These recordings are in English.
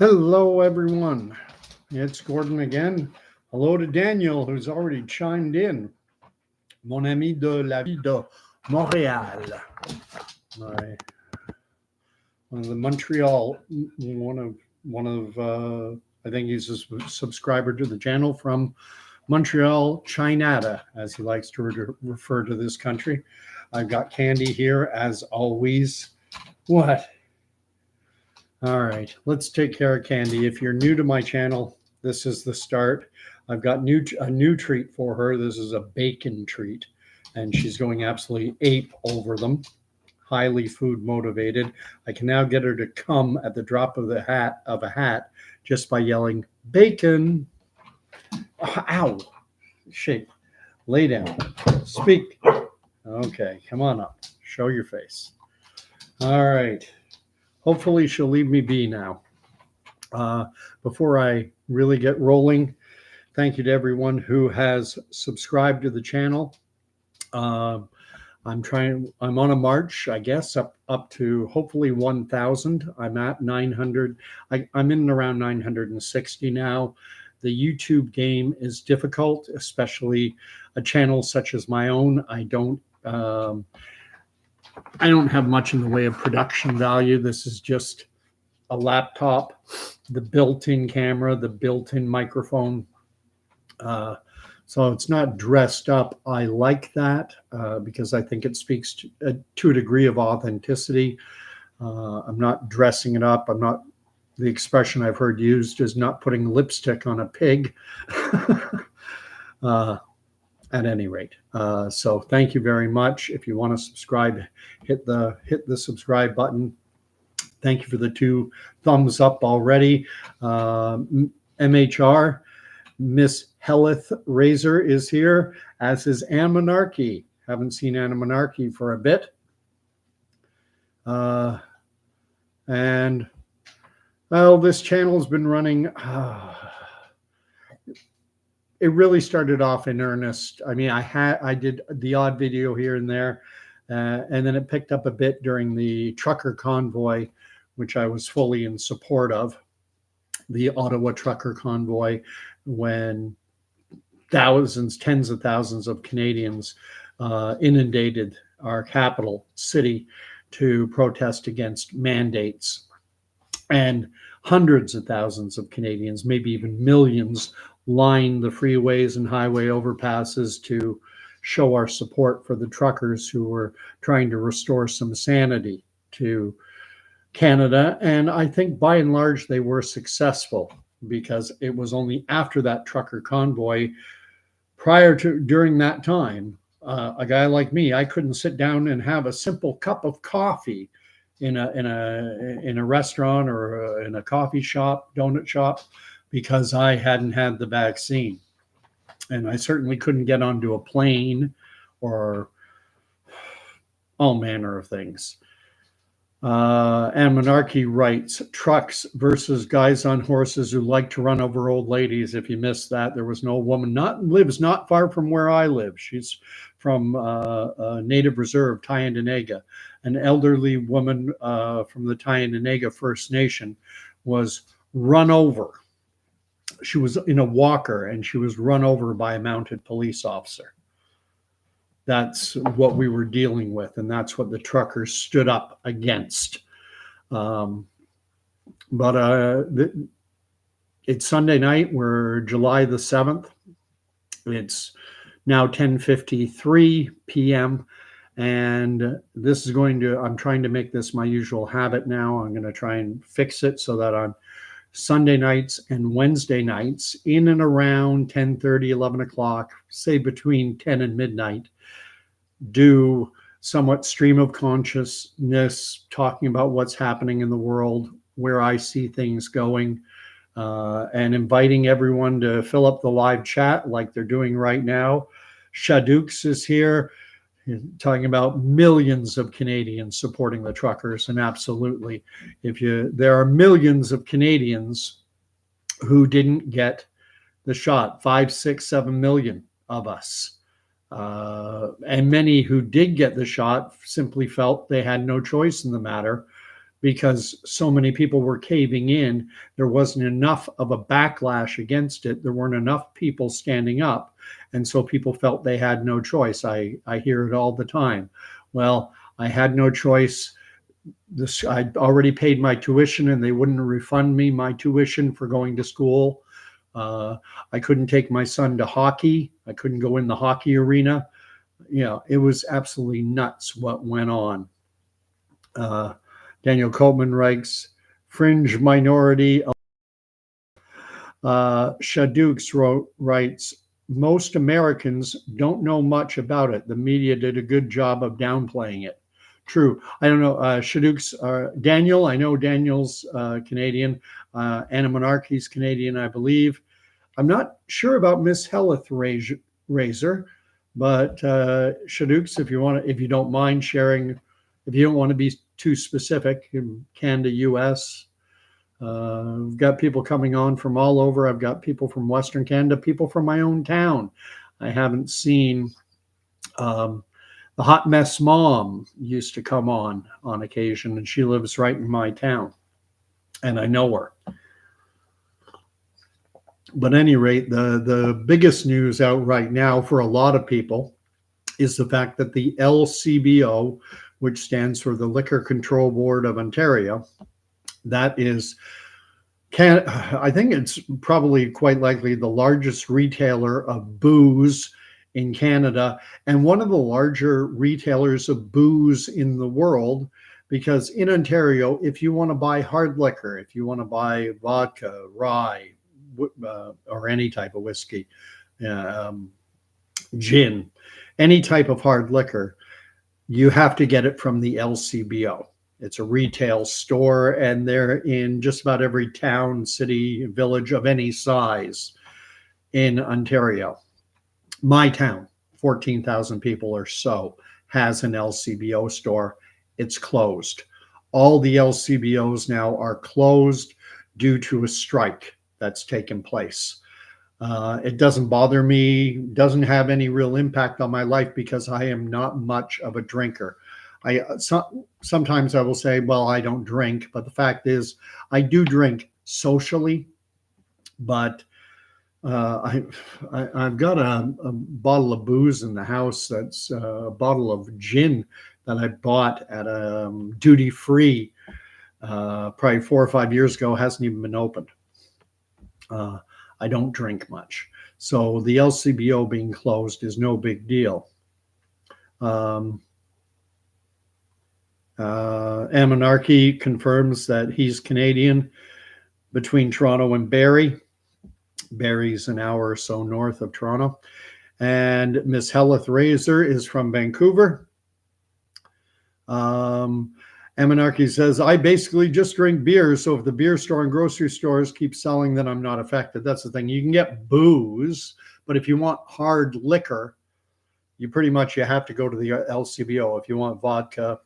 Hello, everyone. It's Gordon again. Hello to Daniel, who's already chimed in. Mon ami de la ville de Montréal. My, one of the Montreal, one of I think he's a subscriber to the channel from Montreal, Chinata, as he likes to refer to this country. I've got candy here, as always. What? All right, let's take care of Candy. If you're new to my channel, this is the start. I've got a new treat for her. This is a bacon treat, and she's going absolutely ape over them. Highly food motivated. I can now get her to come at the drop of a hat just by yelling bacon. Ow! Shape. Lay down. Speak. Okay, come on up. Show your face. All right. Hopefully she'll leave me be now. Before I really get rolling, thank you to everyone who has subscribed to the channel. I'm on a march, I guess, up to hopefully 1,000. I'm at 900. I'm in around 960 now. The YouTube game is difficult, especially a channel such as my own. I don't have much in the way of production value. This is just a laptop, the built-in camera, the built-in microphone. So it's not dressed up. I like that because I think it speaks to a degree of authenticity. I'm not dressing it up. The expression I've heard used is not putting lipstick on a pig. At any rate, so thank you very much. If you want to subscribe, hit the subscribe button. Thank you for the 2 thumbs up already. MHR, Miss Helith Razor is here, as is Anmonarchy. Haven't seen Anmonarchy for a bit. And well, this channel's been running. It really started off in earnest. I mean, I did the odd video here and there, and then it picked up a bit during the trucker convoy, which I was fully in support of, the Ottawa trucker convoy, when tens of thousands of Canadians inundated our capital city to protest against mandates, and hundreds of thousands of Canadians, maybe even millions, line the freeways and highway overpasses to show our support for the truckers who were trying to restore some sanity to Canada. And I think by and large they were successful, because it was only after that trucker convoy, during that time, a guy like me, I couldn't sit down and have a simple cup of coffee in a restaurant or in a coffee shop, donut shop, because I hadn't had the vaccine. And I certainly couldn't get onto a plane or all manner of things. And Monarchy writes, trucks versus guys on horses who like to run over old ladies. If you missed that, there was no woman, lives not far from where I live. She's from a native reserve, Tyendinaga. An elderly woman from the Tyendinaga First Nation was run over. She was in a walker and she was run over by a mounted police officer. That's what we were dealing with, and that's what the truckers stood up against. It's Sunday night. We're July the 7th. It's now 10:53 p.m. And this is I'm trying to make this my usual habit now. I'm going to try and fix it so that on Sunday nights and Wednesday nights, in and around 10:30, 11 o'clock, say between 10 and midnight, do somewhat stream of consciousness, talking about what's happening in the world, where I see things going, and inviting everyone to fill up the live chat like they're doing right now. Shadooks is here, talking about millions of Canadians supporting the truckers. And absolutely, there are millions of Canadians who didn't get the shot, 5, 6, 7 million of us. And many who did get the shot simply felt they had no choice in the matter, because so many people were caving in. There wasn't enough of a backlash against it. There weren't enough people standing up. And so people felt they had no choice. I hear it all the time. Well, I had no choice. I'd already paid my tuition and they wouldn't refund me my tuition for going to school. I couldn't take my son to hockey. I couldn't go in the hockey arena. It was absolutely nuts what went on. Daniel Coleman writes, fringe minority. Shadukes writes, most Americans don't know much about it. The media did a good job of downplaying it. True. I don't know. Shadukes, Daniel, I know Daniel's Canadian. Anna Monarchy's Canadian, I believe. I'm not sure about Miss Helith Razor, but Shadukes, if you don't mind sharing, if you don't want to be too specific, Canada, US. I've got people coming on from all over. I've got people from Western Canada, people from my own town. I haven't seen. The Hot Mess Mom used to come on occasion, and she lives right in my town, and I know her. But at any rate, the biggest news out right now for a lot of people is the fact that the LCBO, which stands for the Liquor Control Board of Ontario, that is, I think it's probably quite likely the largest retailer of booze in Canada and one of the larger retailers of booze in the world, because in Ontario, if you want to buy hard liquor, if you want to buy vodka, rye, or any type of whiskey, gin, any type of hard liquor, you have to get it from the LCBO. It's a retail store, and they're in just about every town, city, village of any size in Ontario. My town, 14,000 people or so, has an LCBO store. It's closed. All the LCBOs now are closed due to a strike that's taken place. It doesn't bother me, doesn't have any real impact on my life because I am not much of a drinker. Sometimes I will say, well, I don't drink, but the fact is I do drink socially, but I've got a bottle of booze in the house. That's a bottle of gin that I bought at a duty free probably 4 or 5 years ago. Hasn't even been opened. I don't drink much, so the LCBO being closed is no big deal. Amonarchy confirms that he's Canadian, between Toronto and Barrie. Barrie's an hour or so north of Toronto. And Miss Helith Razor is from Vancouver. Amonarchy says, I basically just drink beer, so if the beer store and grocery stores keep selling, then I'm not affected. That's the thing. You can get booze, but if you want hard liquor, you have to go to the LCBO. If you want vodka,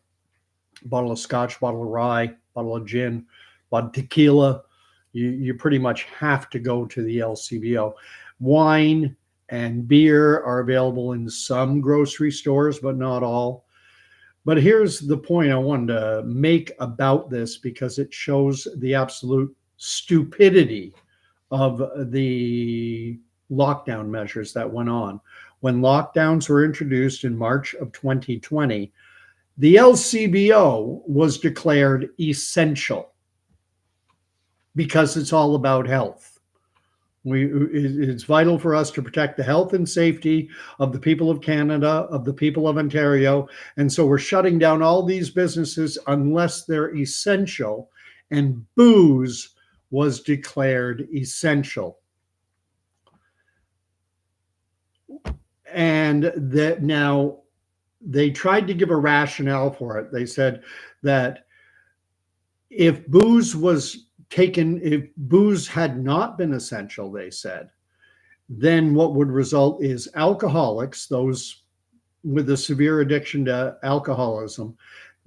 bottle of scotch, bottle of rye, bottle of gin, bottle of tequila, you pretty much have to go to the LCBO. Wine and beer are available in some grocery stores, but not all. But here's the point I wanted to make about this, because it shows the absolute stupidity of the lockdown measures that went on. When lockdowns were introduced in March of 2020, the LCBO was declared essential because it's all about health. It's vital for us to protect the health and safety of the people of Canada, of the people of Ontario. And so we're shutting down all these businesses unless they're essential. And booze was declared essential. And that now they tried to give a rationale for it. They said that if booze had not been essential, they said, then what would result is alcoholics, those with a severe addiction to alcoholism,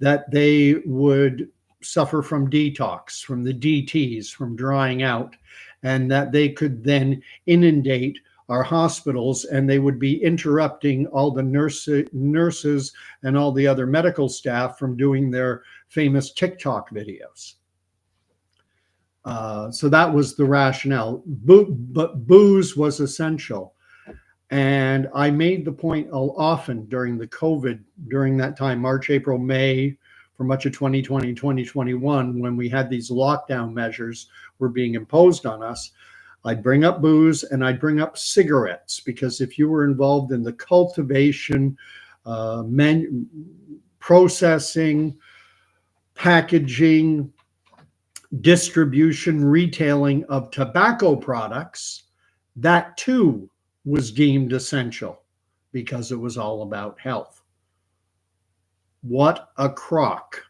that they would suffer from detox, from the DTs, from drying out, and that they could then inundate our hospitals, and they would be interrupting all the nurses and all the other medical staff from doing their famous TikTok videos. So that was the rationale. But booze was essential. And I made the point often during the COVID, during that time, March, April, May, for much of 2020, 2021, when we had these lockdown measures were being imposed on us. I'd bring up booze and I'd bring up cigarettes, because if you were involved in the cultivation, processing, packaging, distribution, retailing of tobacco products, that too was deemed essential because it was all about health. What a crock.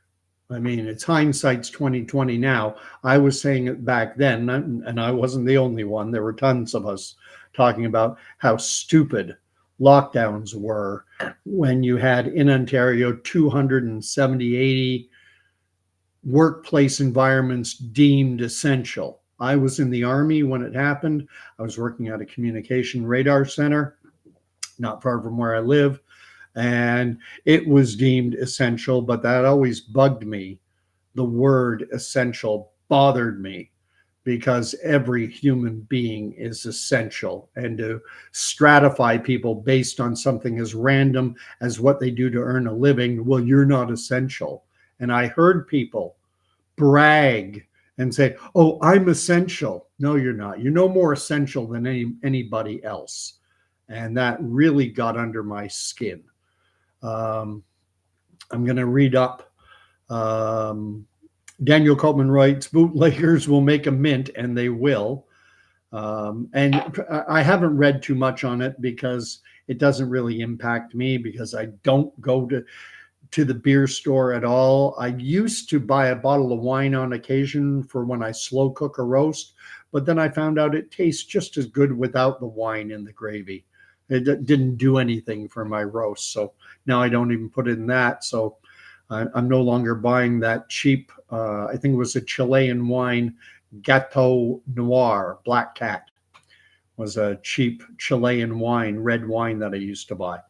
I mean, it's hindsight's 2020 now. I was saying it back then, and I wasn't the only one. There were tons of us talking about how stupid lockdowns were when you had in Ontario 270, 80 workplace environments deemed essential. I was in the Army when it happened. I was working at a communication radar center, not far from where I live, and it was deemed essential, but that always bugged me. The word essential bothered me, because every human being is essential, and to stratify people based on something as random as what they do to earn a living, well, you're not essential. And I heard people brag and say, oh, I'm essential. No, you're not. You're no more essential than anybody else. And that really got under my skin. I'm going to read up. Daniel Coleman writes, bootleggers will make a mint, and they will. And I haven't read too much on it because it doesn't really impact me, because I don't go to the beer store at all. I used to buy a bottle of wine on occasion for when I slow cook a roast, but then I found out it tastes just as good without the wine in the gravy. It didn't do anything for my roast, so now I don't even put it in that. So I'm no longer buying that cheap, I think it was a Chilean wine, Gateau Noir, Black Cat, was a cheap Chilean wine, red wine that I used to buy.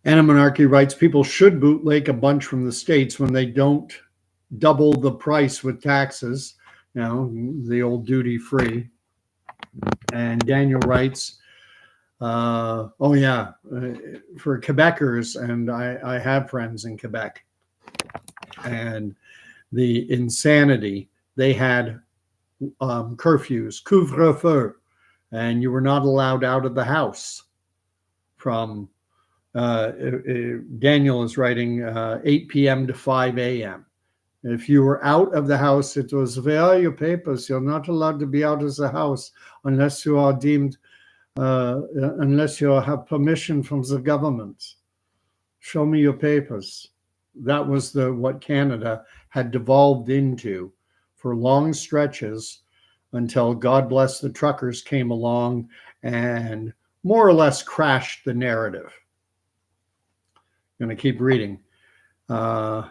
Anna Monarchy writes, people should bootleg a bunch from the States when they don't double the price with taxes, you know, the old duty free. And Daniel writes, oh yeah, for Quebecers, and I have friends in Quebec, and the insanity, they had curfews, couvre-feu, and you were not allowed out of the house from, Daniel is writing 8 p.m. to 5 a.m. If you were out of the house, it was, where are your papers? You're not allowed to be out of the house unless you are deemed, unless you have permission from the government. Show me your papers. That was what Canada had devolved into for long stretches, until God bless the truckers came along and more or less crashed the narrative. I'm going to keep reading. Shaduk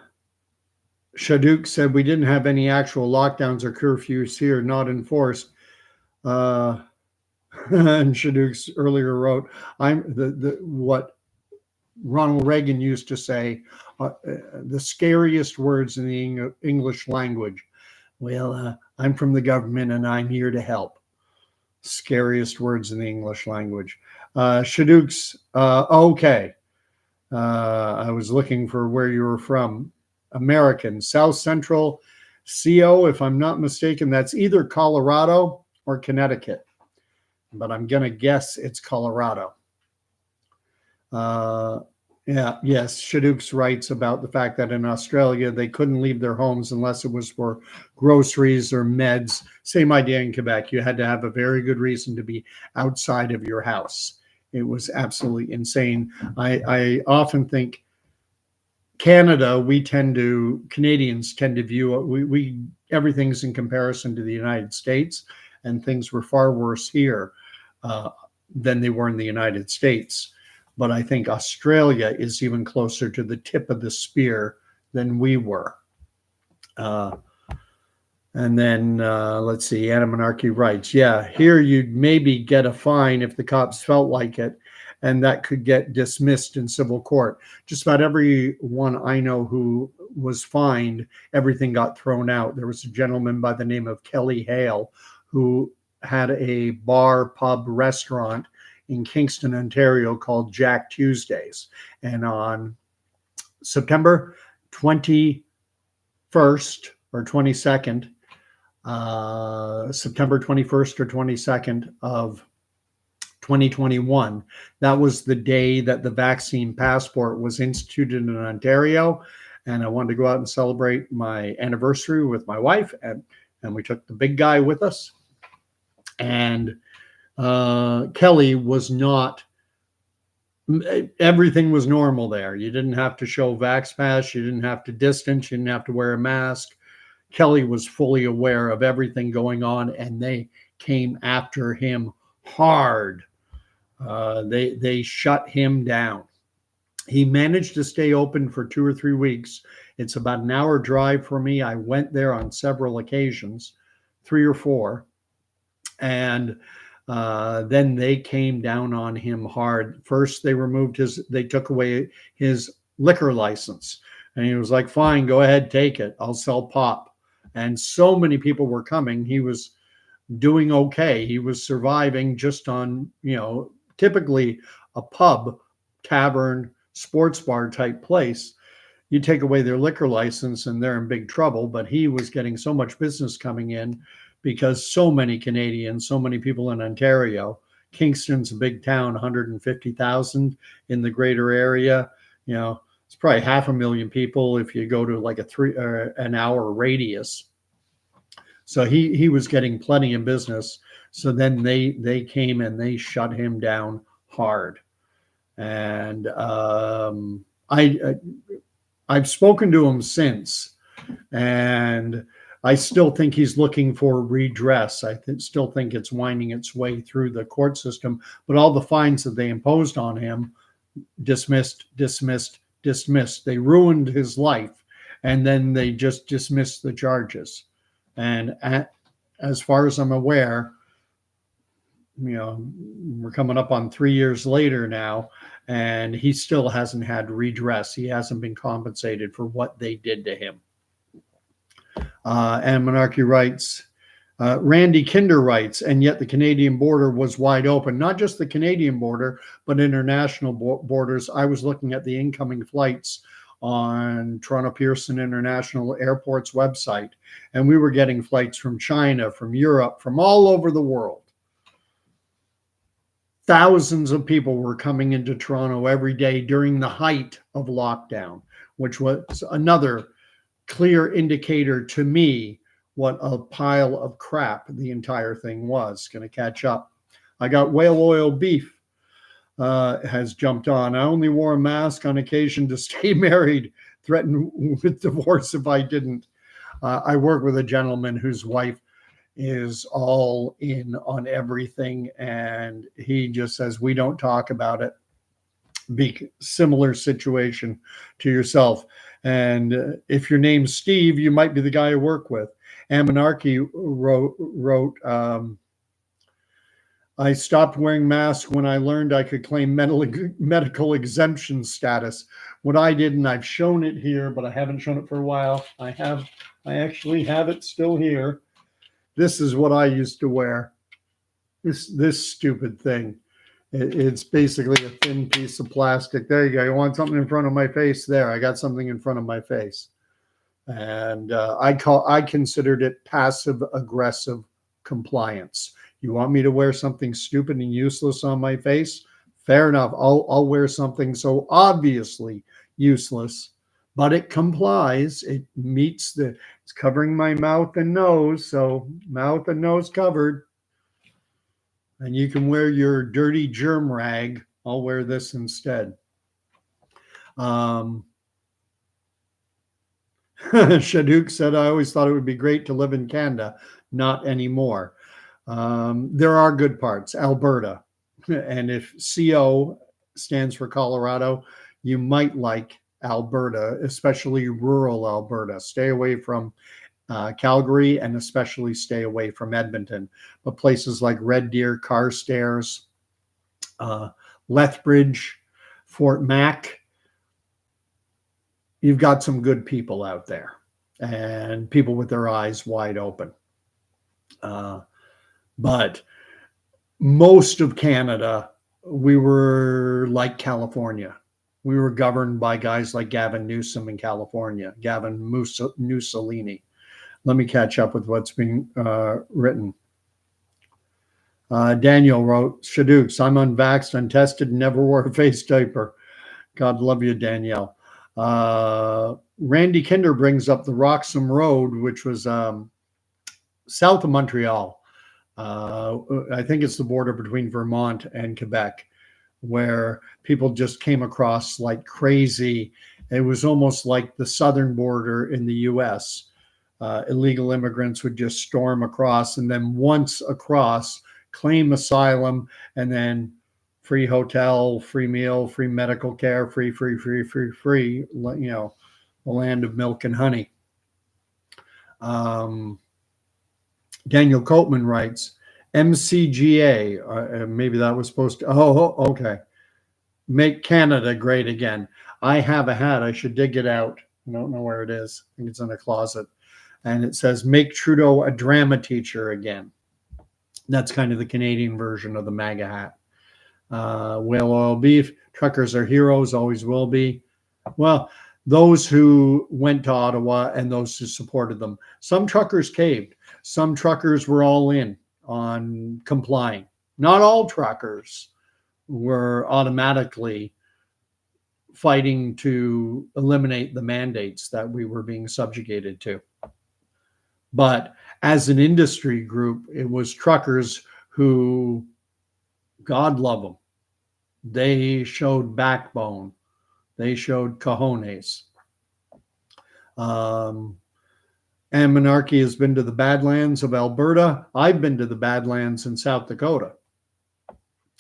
said, we didn't have any actual lockdowns or curfews here, not enforced. And Shaduk earlier wrote, what Ronald Reagan used to say, the scariest words in the English language. Well, I'm from the government and I'm here to help. Scariest words in the English language. Shaduk's, okay. I was looking for where you were from. American, South Central CO, if I'm not mistaken, that's either Colorado or Connecticut, but I'm going to guess it's Colorado. Yes, Shaduk's writes about the fact that in Australia, they couldn't leave their homes unless it was for groceries or meds. Same idea in Quebec. You had to have a very good reason to be outside of your house. It was absolutely insane. I often think Canada, Canadians tend to view, everything's in comparison to the United States, and things were far worse here than they were in the United States. But I think Australia is even closer to the tip of the spear than we were. And then let's see, Anna Monarchy writes, yeah, here you'd maybe get a fine if the cops felt like it. and that could get dismissed in civil court. Just about everyone I know who was fined, everything got thrown out. There was a gentleman by the name of Kelly Hale who had a bar, pub, restaurant in Kingston, Ontario called Jack Tuesdays. And on September 21st or 22nd, September 21st or 22nd of 2021, that was the day that the vaccine passport was instituted in Ontario. And I wanted to go out and celebrate my anniversary with my wife. And we took the big guy with us. And Kelly was not, everything was normal there. You didn't have to show Vax Pass. You didn't have to distance. You didn't have to wear a mask. Kelly was fully aware of everything going on, and they came after him hard. They shut him down. He managed to stay open for 2 or 3 weeks. It's about an hour drive for me. I went there on several occasions, 3 or 4. And then they came down on him hard. First, they took away his liquor license. And he was like, fine, go ahead, take it. I'll sell pop. And so many people were coming. He was doing okay. He was surviving just on, typically a pub, tavern, sports bar type place. You take away their liquor license and they're in big trouble. But he was getting so much business coming in because so many Canadians, so many people in Ontario. Kingston's a big town, 150,000 in the greater area. It's probably 500,000 people if you go to like an hour radius. So he was getting plenty of business. So then they came and they shut him down hard. And I've spoken to him since, and I still think he's looking for redress. I still think it's winding its way through the court system. But all the fines that they imposed on him, dismissed. They ruined his life, and then they just dismissed the charges. And as far as I'm aware, we're coming up on 3 years later now, and he still hasn't had redress. He hasn't been compensated for what they did to him. And Monarchy writes, Randy Kinder writes, and yet the Canadian border was wide open. Not just the Canadian border, but international borders. I was looking at the incoming flights on Toronto Pearson International Airport's website, and we were getting flights from China, from Europe, from all over the world. Thousands of people were coming into Toronto every day during the height of lockdown, which was another clear indicator to me what a pile of crap the entire thing was. Going to catch up. I got whale oil beef has jumped on. I only wore a mask on occasion to stay married, threatened with divorce if I didn't. I work with a gentleman whose wife is all in on everything, and he just says, we don't talk about it. Similar situation to yourself. And if your name's Steve, you might be the guy I work with. Amonarchy wrote I stopped wearing masks when I learned I could claim medical exemption status. What I did, and I've shown it here, but I haven't shown it for a while. I actually have it still here. This is what I used to wear. This stupid thing. It's basically a thin piece of plastic. There you go. You want something in front of my face? There, I got something in front of my face. And I considered it passive aggressive compliance. You want me to wear something stupid and useless on my face? Fair enough. I'll wear something so obviously useless, but it complies. It meets it's covering my mouth and nose. So mouth and nose covered. And you can wear your dirty germ rag. I'll wear this instead. Shaduk said, I always thought it would be great to live in Canada. Not anymore. There are good parts. Alberta. And if CO stands for Colorado, you might like Alberta, especially rural Alberta. Stay away from Calgary, and especially stay away from Edmonton. But places like Red Deer, Carstairs, Lethbridge, Fort Mac. You've got some good people out there and people with their eyes wide open. But most of Canada, we were like California. We were governed by guys like Gavin Newsom in California, Gavin Mussolini. Let me catch up with what's being written. Daniel wrote, Shadooks, I'm unvaxxed, untested, never wore a face diaper. God love you, Danielle. Randy Kinder brings up the Roxham Road, which was south of Montreal. I think it's the border between Vermont and Quebec, where people just came across like crazy. It was almost like the southern border in the US. Illegal immigrants would just storm across, and then once across, claim asylum, and then free hotel, free meal, free medical care, free, you know, the land of milk and honey. Daniel Copeman writes, MCGA, maybe that was supposed to, okay. Make Canada great again. I have a hat. I should dig it out. I don't know where it is. I think it's in a closet. And it says, make Trudeau a drama teacher again. That's kind of the Canadian version of the MAGA hat. Whale oil beef. Truckers are heroes, always will be. Well, those who went to Ottawa and those who supported them. Some truckers caved. Some truckers were all in on complying. Not all truckers were automatically fighting to eliminate the mandates that we were being subjugated to. But as an industry group, it was truckers who, God love them, they showed backbone. They showed cojones. And Monarchy has been to the Badlands of Alberta. I've been to the Badlands in South Dakota.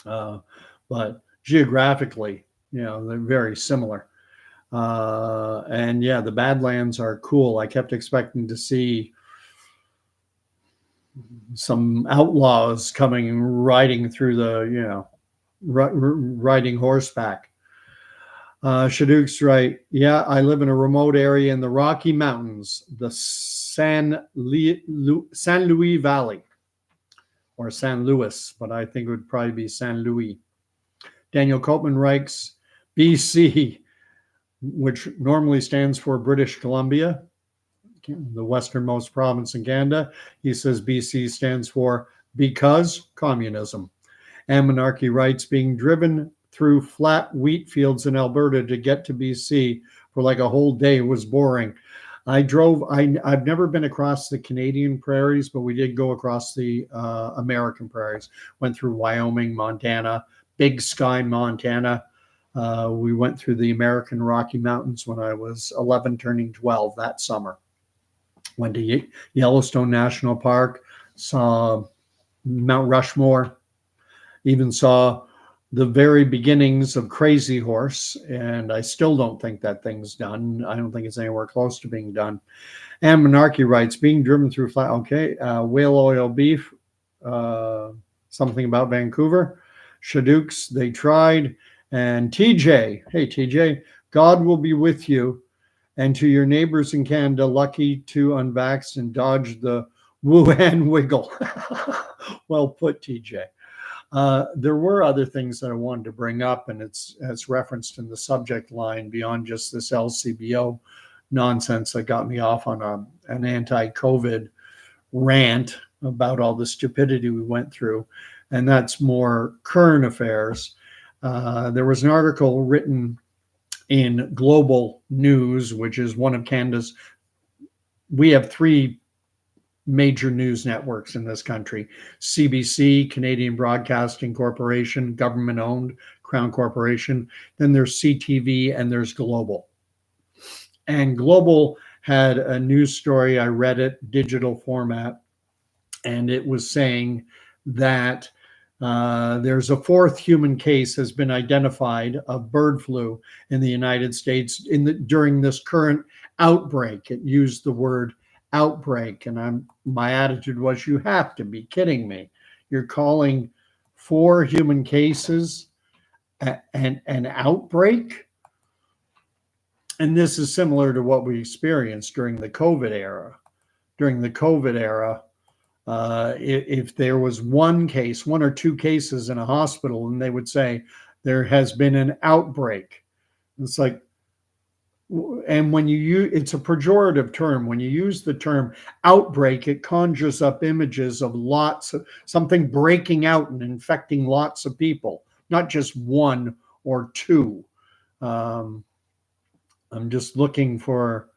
But geographically, you know, they're very similar. And yeah, the Badlands are cool. I kept expecting to see some outlaws coming riding through the, you know, riding horseback. Shaduk's right. Yeah, I live in a remote area in the Rocky Mountains, the San Luis Valley, or San Luis, but I think it would probably be San Luis. Daniel Copeman writes, BC, which normally stands for British Columbia, the westernmost province in Canada. He says BC stands for because communism. And Monarchy writes, being driven through flat wheat fields in Alberta to get to BC for like a whole day was boring. I've never been across the Canadian prairies, but we did go across the American prairies. Went through Wyoming, Montana, Big Sky, Montana. We went through the American Rocky Mountains when I was 11, turning 12 that summer. Went to Yellowstone National Park, saw Mount Rushmore, even saw the very beginnings of Crazy Horse, and I still don't think that thing's done. I don't think it's anywhere close to being done. And Monarchy writes, being driven through flat, okay, whale oil beef, something about Vancouver. Shadooks, they tried. And TJ, hey TJ, God will be with you. And to your neighbors in Canada, lucky to unvaxxed and dodge the Wuhan wiggle. Well put, TJ. There were other things that I wanted to bring up, and it's referenced in the subject line beyond just this LCBO nonsense that got me off on an anti-COVID rant about all the stupidity we went through. And that's more current affairs. There was an article written in Global News, which is one of Canada's, we have three major news networks in this country: CBC, Canadian Broadcasting Corporation, government owned, Crown Corporation. Then there's CTV and there's Global. And Global had a news story, I read it, digital format, and it was saying that there's a fourth human case has been identified of bird flu in the United States during this current outbreak. It used the word outbreak, and my attitude was, you have to be kidding me. You're calling 4 human cases an outbreak. And this is similar to what we experienced during the COVID era. During the COVID era, if there was one case, one or two cases in a hospital, and they would say there has been an outbreak. It's like, and when you use, it's a pejorative term. When you use the term outbreak, it conjures up images of lots of something breaking out and infecting lots of people, not just one or two. Um, I'm just looking for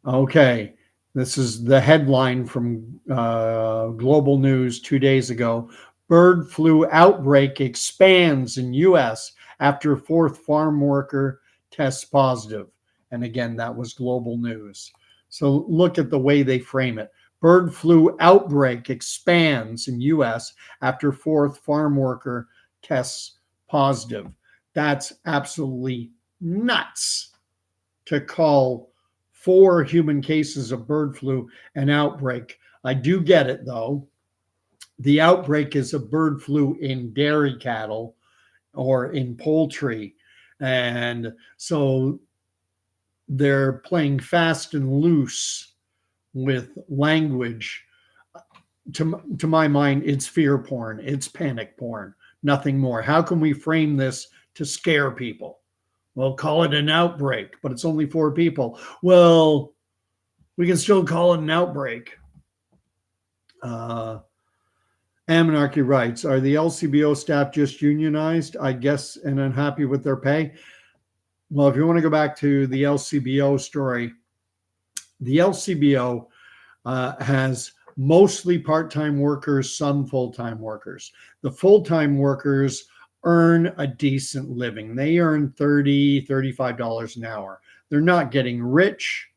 okay. This is the headline from Global News 2 days ago. Bird flu outbreak expands in U.S. after fourth farm worker tests positive. And again, that was Global News. So look at the way they frame it. Bird flu outbreak expands in U.S. after fourth farm worker tests positive. That's absolutely nuts to call 4 human cases of bird flu an outbreak. I do get it though. The outbreak is of bird flu in dairy cattle or in poultry. And so they're playing fast and loose with language. To my mind, it's fear porn, it's panic porn, nothing more. How can we frame this to scare people? Well, call it an outbreak, but it's only 4 people. Well, we can still call it an outbreak. Amonarchy writes, are the LCBO staff just unionized, I guess, and unhappy with their pay? Well, if you want to go back to the LCBO story, the LCBO has mostly part-time workers, some full-time workers. The full-time workers earn a decent living. They earn $30, $35 an hour. They're not getting rich,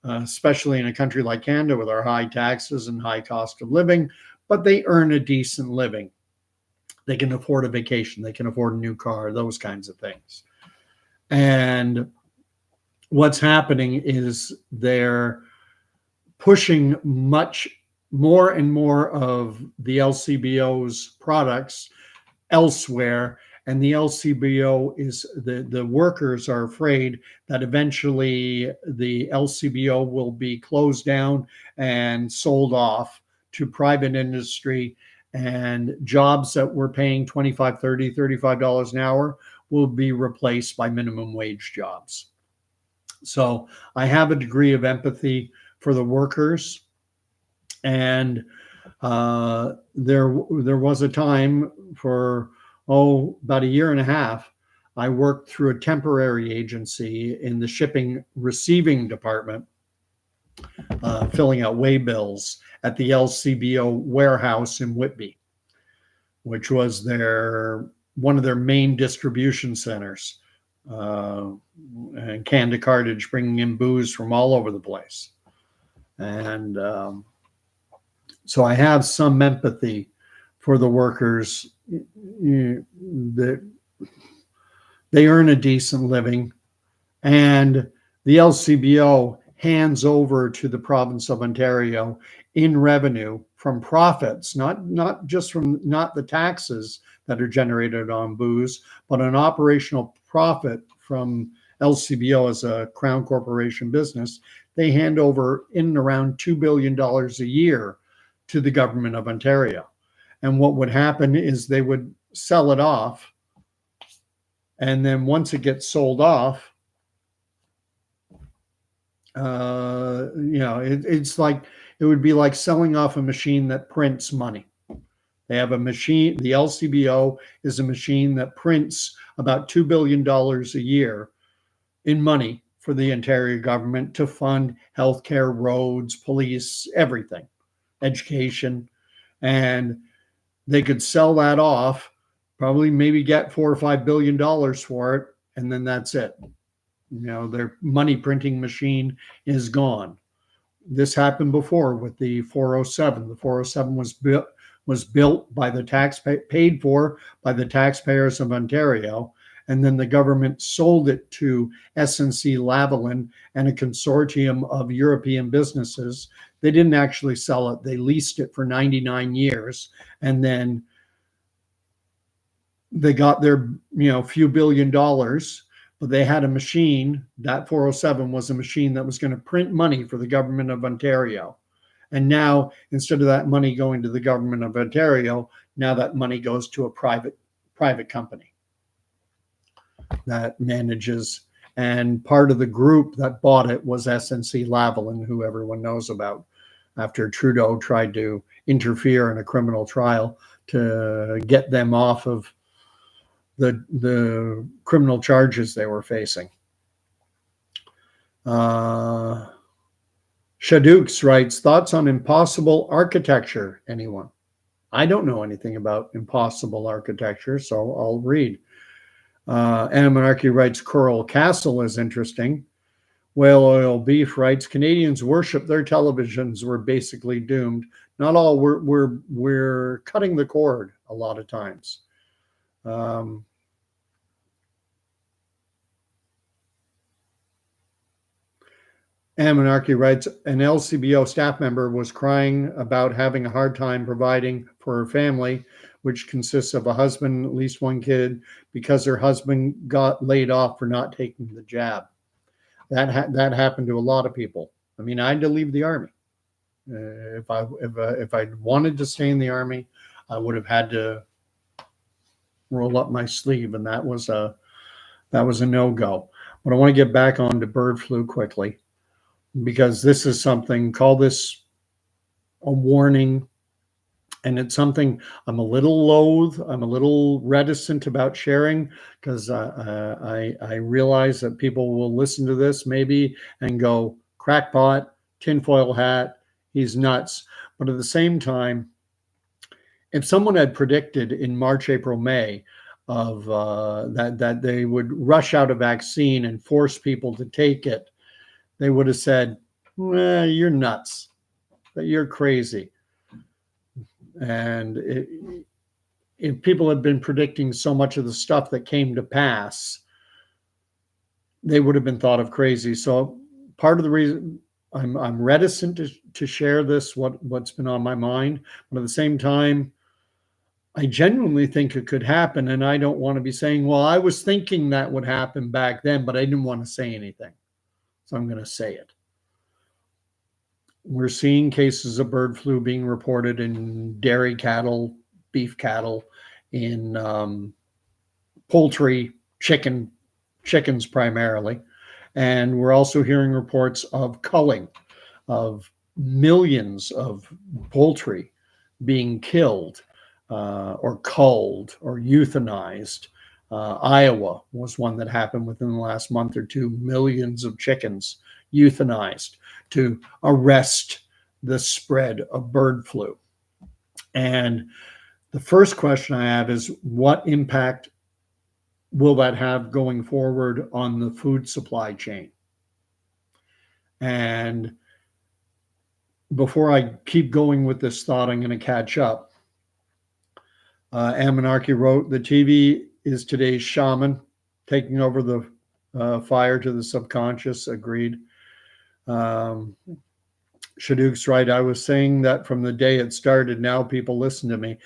especially in a country like Canada with our high taxes and high cost of living, but they earn a decent living. They can afford a vacation. They can afford a new car, those kinds of things. And what's happening is they're pushing much more and more of the LCBO's products elsewhere. And the LCBO is the workers are afraid that eventually the LCBO will be closed down and sold off to private industry, and jobs that were paying $25, $30, $35 an hour will be replaced by minimum wage jobs. So I have a degree of empathy for the workers. And there was a time for, about a year and a half, I worked through a temporary agency in the shipping receiving department, filling out way bills at the LCBO warehouse in Whitby, which was one of their main distribution centers. And Canada Cartage bringing in booze from all over the place. And so I have some empathy for the workers. That they earn a decent living, and the LCBO hands over to the province of Ontario in revenue from profits, not just from not the taxes that are generated on booze, but an operational profit from LCBO as a Crown Corporation business. They hand over in and around $2 billion a year to the government of Ontario. And what would happen is they would sell it off. And then once it gets sold off, it's like, it would be like selling off a machine that prints money. They have a machine, the LCBO is a machine that prints about $2 billion a year in money for the Ontario government to fund healthcare, roads, police, everything, education. And they could sell that off, probably maybe get $4 or $5 billion for it, and then that's it. Their money printing machine is gone. This happened before with the 407. The 407 was built by the paid for by the taxpayers of Ontario, and then the government sold it to SNC-Lavalin and a consortium of European businesses. They didn't actually sell it. They leased it for 99 years, and then They got their, few $1 billion, but they had a machine. That 407 was a machine that was going to print money for the government of Ontario. And now, instead of that money going to the government of Ontario, now that money goes to a private company that manages. And part of the group that bought it was SNC-Lavalin, who everyone knows about, after Trudeau tried to interfere in a criminal trial to get them off of the criminal charges they were facing. Shadukes writes, thoughts on impossible architecture, anyone? I don't know anything about impossible architecture, so I'll read. Anna Monarchy writes, Coral Castle is interesting. Whale Oil Beef writes, Canadians worship their televisions. We're basically doomed. Not all. We're cutting the cord a lot of times. Monarchy writes, an LCBO staff member was crying about having a hard time providing for her family, which consists of a husband, at least one kid, because her husband got laid off for not taking the jab. That happened to a lot of people. I mean, I had to leave the army. If I wanted to stay in the army, I would have had to roll up my sleeve, and that was a no-go. But I want to get back on to bird flu quickly, because this is something, call this a warning, and it's something I'm a little loath, I'm a little reticent about sharing, because I realize that people will listen to this maybe and go, crackpot, tinfoil hat, he's nuts. But at the same time, if someone had predicted in March, April, May of that they would rush out a vaccine and force people to take it, they would have said, well, you're nuts, you're crazy. And if people had been predicting so much of the stuff that came to pass, they would have been thought of crazy. So part of the reason I'm reticent to share this, what's been on my mind, but at the same time, I genuinely think it could happen. And I don't want to be saying, well, I was thinking that would happen back then, but I didn't want to say anything. So I'm going to say it. We're seeing cases of bird flu being reported in dairy cattle, beef cattle, in poultry, chickens primarily. And we're also hearing reports of culling, of millions of poultry being killed or culled or euthanized. Iowa was one that happened within the last month or two. Millions of chickens euthanized to arrest the spread of bird flu. And the first question I have is, what impact will that have going forward on the food supply chain? And before I keep going with this thought, I'm going to catch up. Amonarchy wrote, the TV is today's shaman, taking over the fire to the subconscious. Agreed. Shaduk's right. I was saying that from the day it started. Now people listen to me.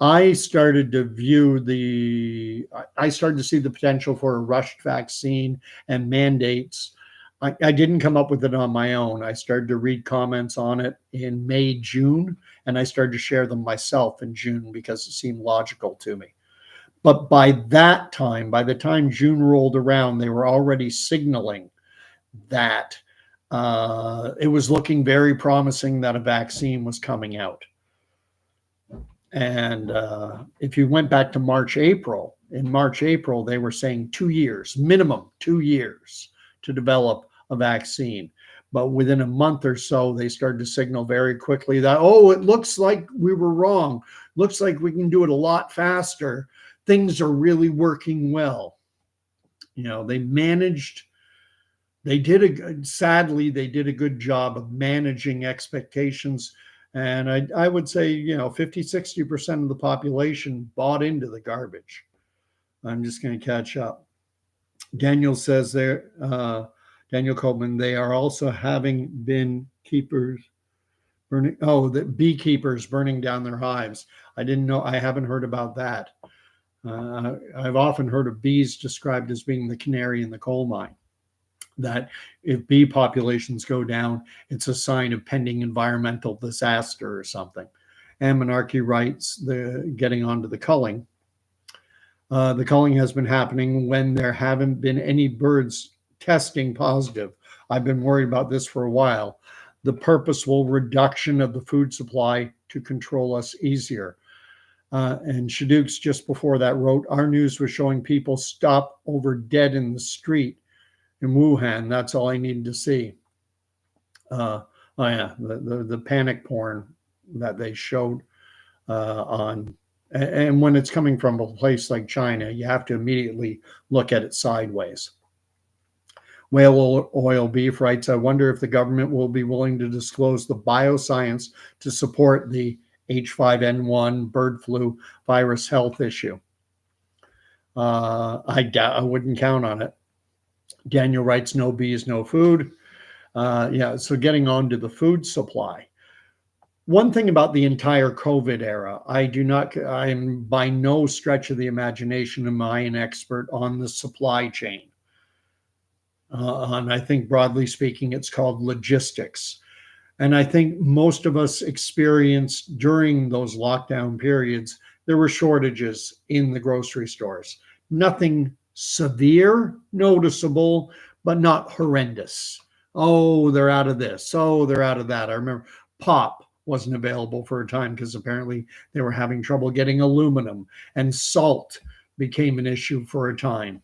I started to see the potential for a rushed vaccine and mandates. I didn't come up with it on my own. I started to read comments on it in May, June, and I started to share them myself in June because it seemed logical to me. But by that time, by the time June rolled around, they were already signaling that it was looking very promising that a vaccine was coming out. And if you went back to March, April, they were saying 2 years, minimum 2 years to develop a vaccine. But within a month or so, they started to signal very quickly that, oh, it looks like we were wrong. Looks like we can do it a lot faster. Things are really working well. They sadly, they did a good job of managing expectations. And I would say, 50, 60% of the population bought into the garbage. I'm just going to catch up. Daniel says there, Daniel Coleman, they are also having been keepers burning. Oh, the beekeepers burning down their hives. I didn't know. I haven't heard about that. I've often heard of bees described as being the canary in the coal mine, that if bee populations go down, it's a sign of pending environmental disaster or something. And Monarchy writes, getting onto the culling. The culling has been happening when there haven't been any birds testing positive. I've been worried about this for a while. The purposeful reduction of the food supply to control us easier. And Shaduk's just before that wrote, our news was showing people stop over dead in the street in Wuhan. That's all I needed to see. Oh yeah, the panic porn that they showed on, and when it's coming from a place like China, you have to immediately look at it sideways. Whale Oil Beef writes, I wonder if the government will be willing to disclose the bioscience to support the H5N1 bird flu virus health issue. I wouldn't count on it. Daniel writes, no bees, no food. Yeah, so getting on to the food supply. One thing about the entire COVID era, I'm by no stretch of the imagination am I an expert on the supply chain. And I think broadly speaking, it's called logistics. And I think most of us experienced during those lockdown periods, there were shortages in the grocery stores. Nothing severe, noticeable, but not horrendous. Oh, they're out of this. Oh, they're out of that. I remember pop wasn't available for a time because apparently they were having trouble getting aluminum, and salt became an issue for a time.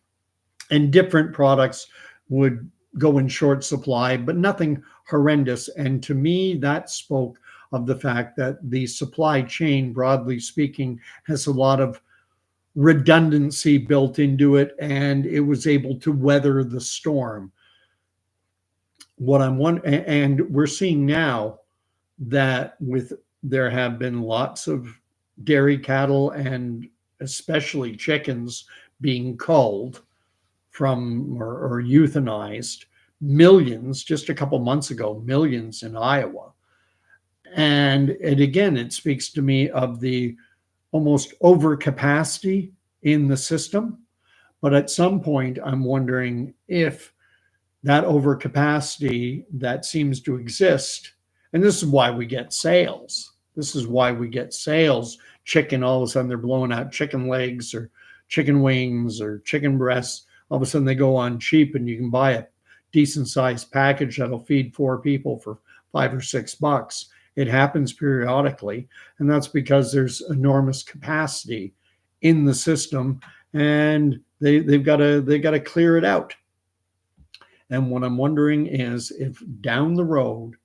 And different products would go in short supply, but nothing horrendous. And to me, that spoke of the fact that the supply chain, broadly speaking, has a lot of redundancy built into it, and it was able to weather the storm. And we're seeing now that there have been lots of dairy cattle and especially chickens being culled from or euthanized, millions just a couple months ago, millions in Iowa. And it speaks to me of the almost overcapacity in the system. But at some point, I'm wondering if that overcapacity that seems to exist, and this is why we get sales. This is why we get sales. Chicken, all of a sudden they're blowing out chicken legs or chicken wings or chicken breasts. All of a sudden they go on cheap and you can buy a decent sized package that'll feed 4 people for $5 or $6. It happens periodically, and that's because there's enormous capacity in the system, and they've got to clear it out. And what I'm wondering is if down the road,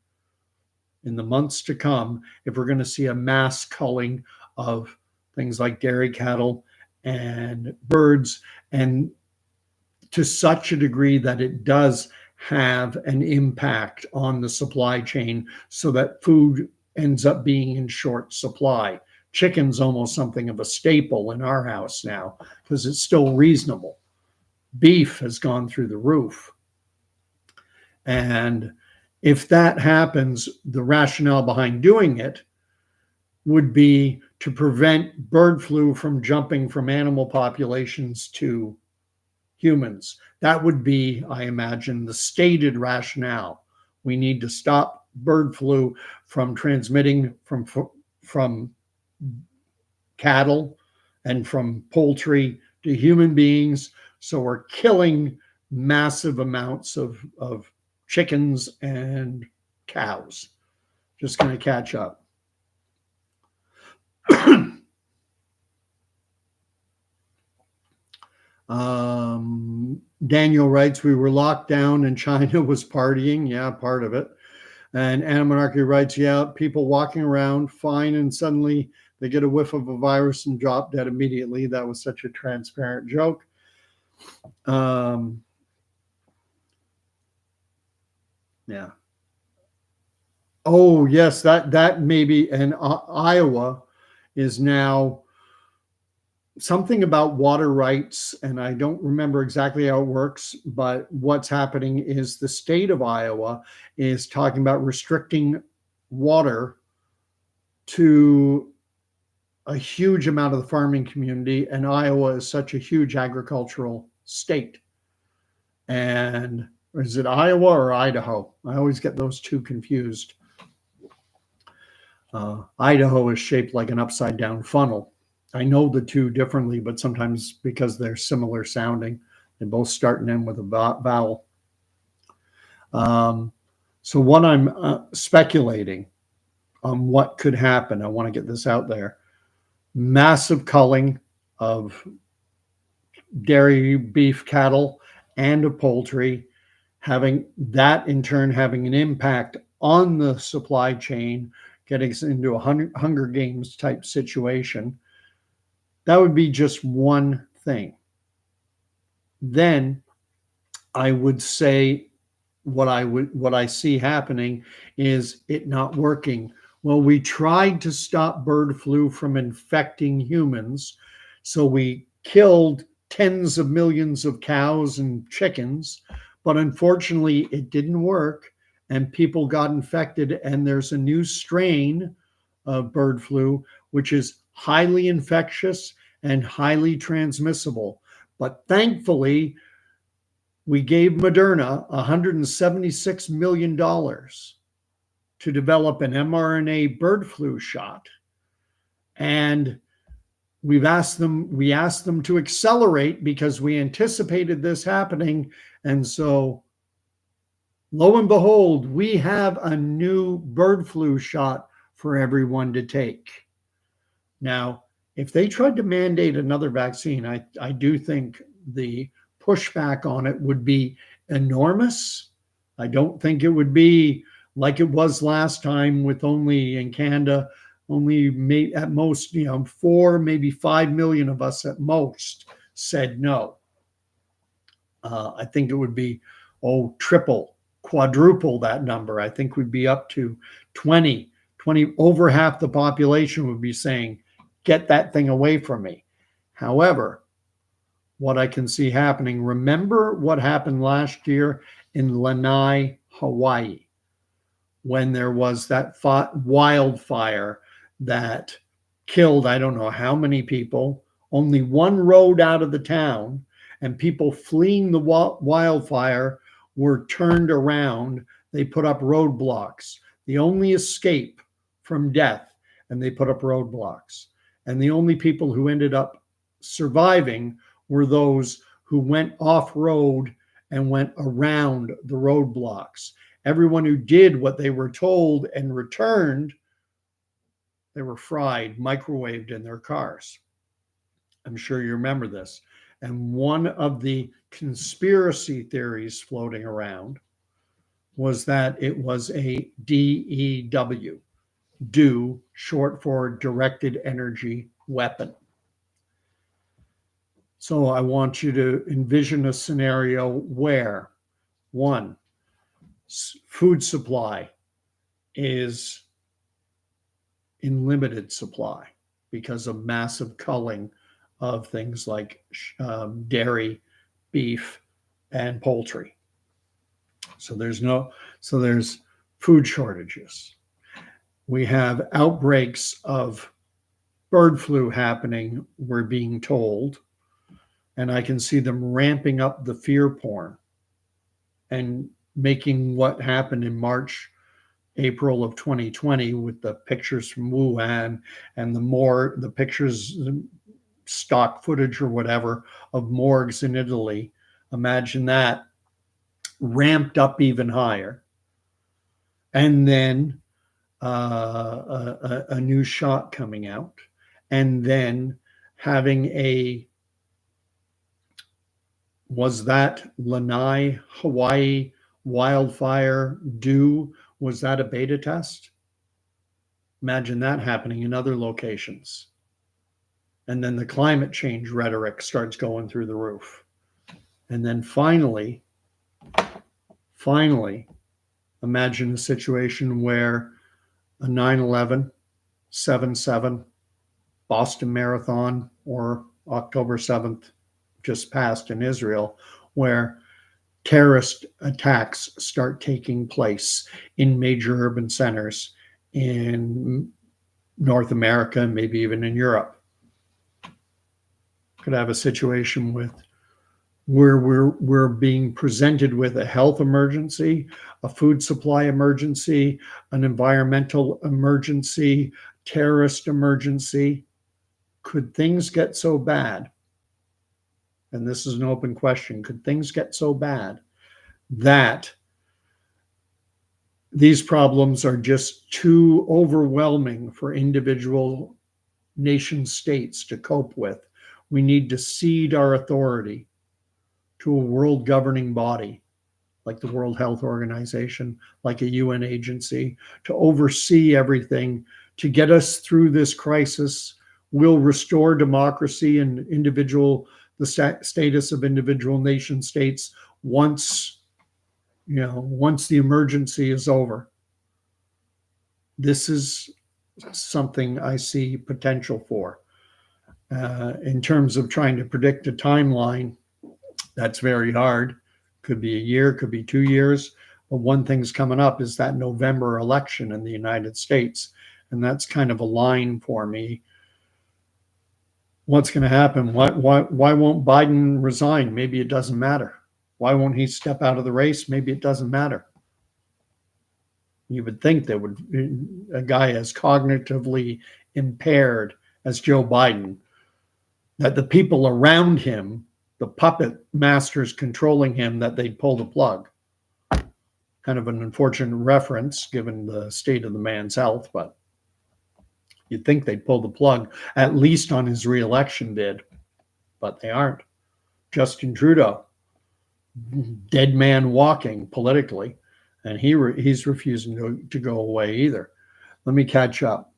in the months to come, if we're going to see a mass culling of things like dairy cattle and birds, and to such a degree that it does have an impact on the supply chain so that food ends up being in short supply. Chicken's almost something of a staple in our house now because it's still reasonable. Beef has gone through the roof. And if that happens, the rationale behind doing it would be to prevent bird flu from jumping from animal populations to humans. That would be, I imagine, the stated rationale. We need to stop bird flu from transmitting from cattle and from poultry to human beings. So we're killing massive amounts of chickens and cows. Just going to catch up. Daniel writes, we were locked down and China was partying. Yeah, part of it. And Anna Monarchy writes, yeah, people walking around fine and suddenly they get a whiff of a virus and drop dead immediately. That was such a transparent joke. Yeah. Oh, yes, that maybe. And Iowa is now something about water rights, and I don't remember exactly how it works, but what's happening is the state of Iowa is talking about restricting water to a huge amount of the farming community, and Iowa is such a huge agricultural state. And is it Iowa or Idaho? I always get those two confused. Idaho is shaped like an upside down funnel. I know the two differently, but sometimes because they're similar sounding, they both start and end with a vowel. So what I'm speculating on what could happen, I want to get this out there. Massive culling of dairy, beef, cattle, and of poultry, having that in turn having an impact on the supply chain, getting us into a Hunger Games type situation. That would be just one thing. Then I would say what I see happening is it not working. Well, we tried to stop bird flu from infecting humans, so we killed tens of millions of cows and chickens, but unfortunately it didn't work and people got infected, and there's a new strain of bird flu which is highly infectious and highly transmissible. But thankfully, we gave Moderna $176 million to develop an mRNA bird flu shot. And we asked them to accelerate because we anticipated this happening. And so lo and behold, we have a new bird flu shot for everyone to take. Now, if they tried to mandate another vaccine, I do think the pushback on it would be enormous. I don't think it would be like it was last time with only in Canada, only at most, 4, maybe 5 million of us at most said no. I think it would be, triple, quadruple that number. I think we'd be up to 20, over half the population would be saying, get that thing away from me. However, what I can see happening, remember what happened last year in Lanai, Hawaii, when there was that wildfire that killed, I don't know how many people, only one road out of the town, and people fleeing the wildfire were turned around. They put up roadblocks. The only escape from death, and they put up roadblocks. And the only people who ended up surviving were those who went off-road and went around the roadblocks. Everyone who did what they were told and returned, they were fried, microwaved in their cars. I'm sure you remember this. And one of the conspiracy theories floating around was that it was a DEW, short for directed energy weapon. So I want you to envision a scenario where, one, food supply is in limited supply because of massive culling of things like dairy, beef, and poultry. So there's food shortages. We have outbreaks of bird flu happening, we're being told, and I can see them ramping up the fear porn and making what happened in March, April of 2020 with the pictures from Wuhan and the pictures, stock footage or whatever of morgues in Italy. Imagine that ramped up even higher. And then a new shot coming out, and then having was that Lanai, Hawaii wildfire was that a beta test? Imagine that happening in other locations. And then the climate change rhetoric starts going through the roof. And then finally, imagine a situation where a 9/11, 7/7, Boston Marathon, or October 7th just passed in Israel, where terrorist attacks start taking place in major urban centers in North America, maybe even in Europe. Could have a situation with where we're being presented with a health emergency, a food supply emergency, an environmental emergency, terrorist emergency. Could things get so bad? And this is an open question. Could things get so bad that these problems are just too overwhelming for individual nation states to cope with? We need to cede our authority to a world governing body like the World Health Organization, like a UN agency, to oversee everything, to get us through this crisis. Will restore democracy and the status of individual nation states once, once the emergency is over. This is something I see potential for. In terms of trying to predict a timeline, that's very hard. Could be a year, could be 2 years. But one thing's coming up is that November election in the United States. And that's kind of a line for me. What's going to happen? Why won't Biden resign? Maybe it doesn't matter. Why won't he step out of the race? Maybe it doesn't matter. You would think that a guy as cognitively impaired as Joe Biden, that the people around him, the puppet masters controlling him, that they'd pull the plug. Kind of an unfortunate reference given the state of the man's health, but you'd think they'd pull the plug, at least on his reelection bid, but they aren't. Justin Trudeau, dead man walking politically, and he's refusing to go away either. Let me catch up.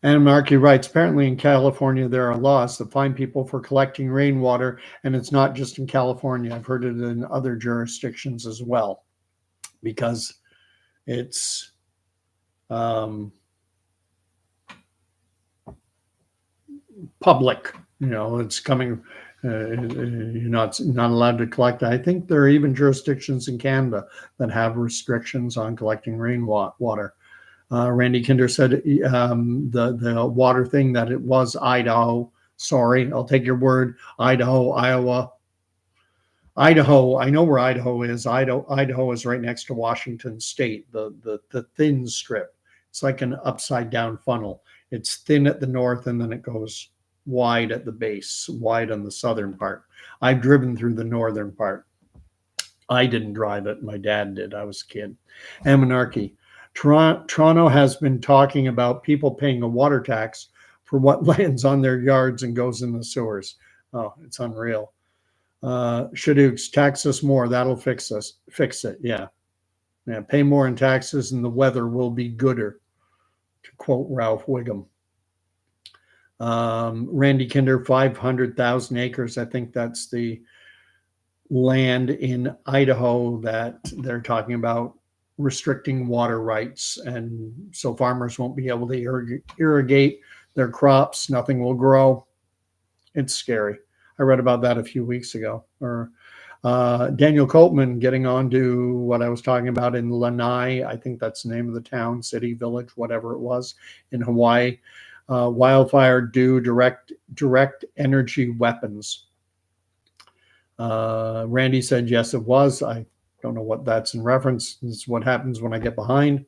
Anarchy writes, apparently in California there are laws that fine people for collecting rainwater, and it's not just in California. I've heard it in other jurisdictions as well, because it's public. It's coming. You're not allowed to collect. I think there are even jurisdictions in Canada that have restrictions on collecting rainwater. Randy Kinder said the water thing, that it was Idaho. Sorry, I'll take your word. Idaho, Iowa. Idaho, I know where Idaho is. Idaho is right next to Washington State, the thin strip. It's like an upside down funnel. It's thin at the north and then it goes wide at the base, wide on the southern part. I've driven through the northern part. I didn't drive it. My dad did. I was a kid. Amonarchy. Toronto has been talking about people paying a water tax for what lands on their yards and goes in the sewers. Oh, it's unreal. Should you tax us more? That'll fix it. Yeah. Pay more in taxes and the weather will be gooder, to quote Ralph Wiggum. Randy Kinder, 500,000 acres. I think that's the land in Idaho that they're talking about restricting water rights, and so farmers won't be able to irrigate their crops. Nothing will grow. It's scary. I read about that a few weeks ago. Or Daniel Coltman getting on to what I was talking about in Lanai. I think that's the name of the town, city, village, whatever it was, in Hawaii. Wildfire due direct energy weapons. Randy said yes, it was. I don't know what that's in reference. This is what happens when I get behind.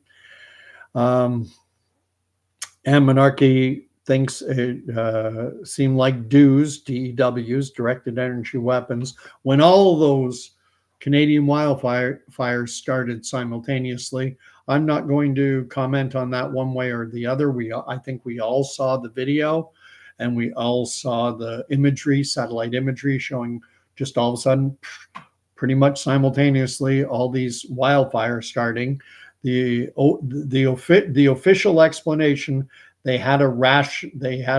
And Monarchy thinks it seemed like DEWs, directed energy weapons, when all those Canadian wildfires started simultaneously. I'm not going to comment on that one way or the other. I think we all saw the video, and we all saw the imagery, satellite imagery, showing just all of a sudden, pretty much simultaneously, all these wildfires starting. The official explanation, they had a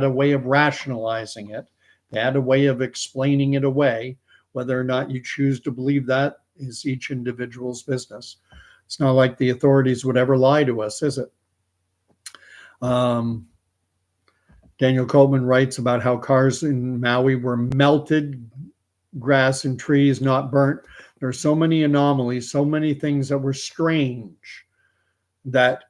way of rationalizing it. They had a way of explaining it away. Whether or not you choose to believe that is each individual's business. It's not like the authorities would ever lie to us, is it? Daniel Coleman writes about how cars in Maui were melted grass and trees not burnt. There are so many anomalies, so many things that were strange that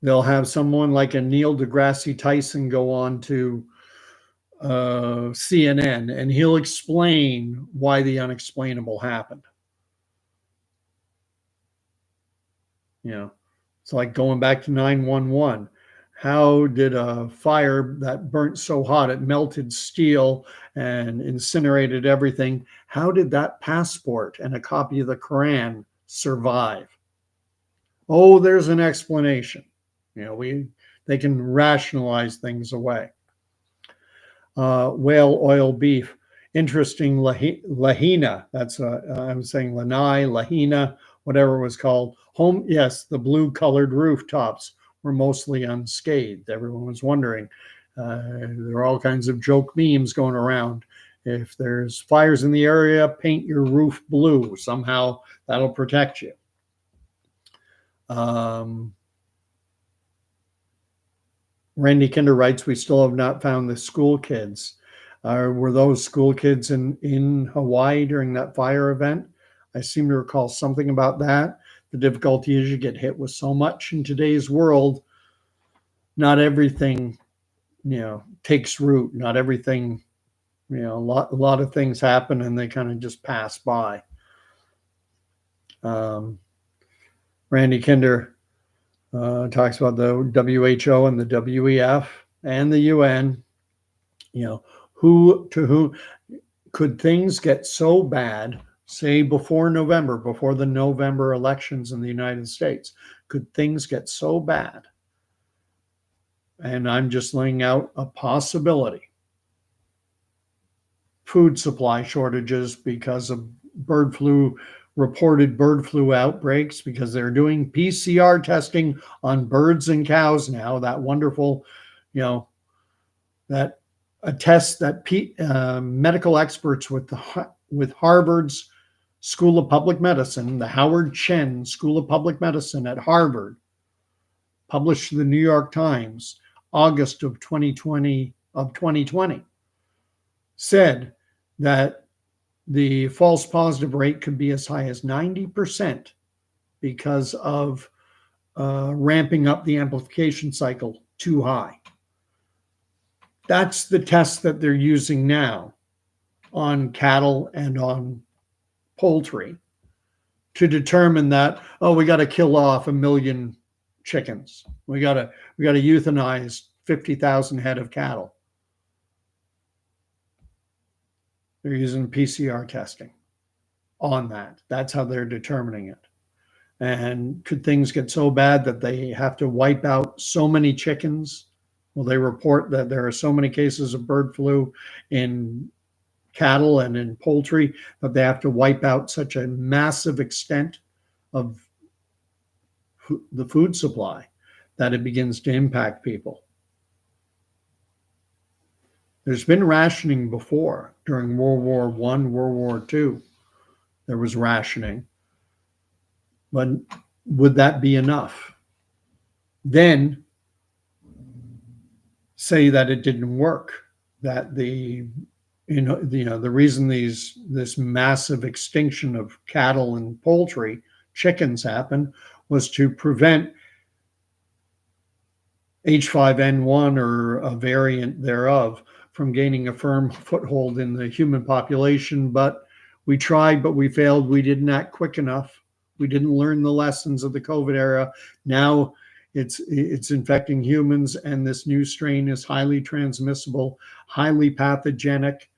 they'll have someone like a Neil deGrasse Tyson go on to CNN, and he'll explain why the unexplainable happened. You know, it's like going back to 911. How did a fire that burnt so hot it melted steel and incinerated everything? How did that passport and a copy of the Quran survive? Oh, there's an explanation. You know, they can rationalize things away. Whale oil beef. Interesting lahina. That's I'm saying lanai, lahina, whatever it was called. Home, yes, the blue colored rooftops were mostly unscathed. Everyone was wondering. There are all kinds of joke memes going around. If there's fires in the area, paint your roof blue. Somehow that'll protect you. Randy Kinder writes, we still have not found the school kids. Were those school kids in Hawaii during that fire event? I seem to recall something about that. The difficulty is you get hit with so much in today's world. Not everything, takes root. Not everything, a lot of things happen and they kind of just pass by. Randy Kinder talks about the WHO and the WEF and the UN. Who could things get so bad, say before the November elections in the United States? Could things get so bad? And I'm just laying out a possibility. Food supply shortages because of reported bird flu outbreaks, because they're doing PCR testing on birds and cows now. That wonderful, that a test that medical experts with Harvard's School of Public Medicine, the Howard Chen School of Public Medicine at Harvard, published to the New York Times, August of 2020, said that the false positive rate could be as high as 90% because of ramping up the amplification cycle too high. That's the test that they're using now on cattle and on poultry to determine that, we got to kill off 1 million chickens. We got to euthanize 50,000 head of cattle. They're using PCR testing on that. That's how they're determining it. And could things get so bad that they have to wipe out so many chickens? Well, they report that there are so many cases of bird flu in cattle and in poultry that they have to wipe out such a massive extent of the food supply that it begins to impact people. There's been rationing before. During World War I, World War II, there was rationing. But would that be enough? Then say that it didn't work, that the reason this massive extinction of cattle and poultry, chickens, happened was to prevent H5N1 or a variant thereof from gaining a firm foothold in the human population. But we tried, but we failed. We didn't act quick enough. We didn't learn the lessons of the COVID era. Now it's infecting humans, and this new strain is highly transmissible, highly pathogenic.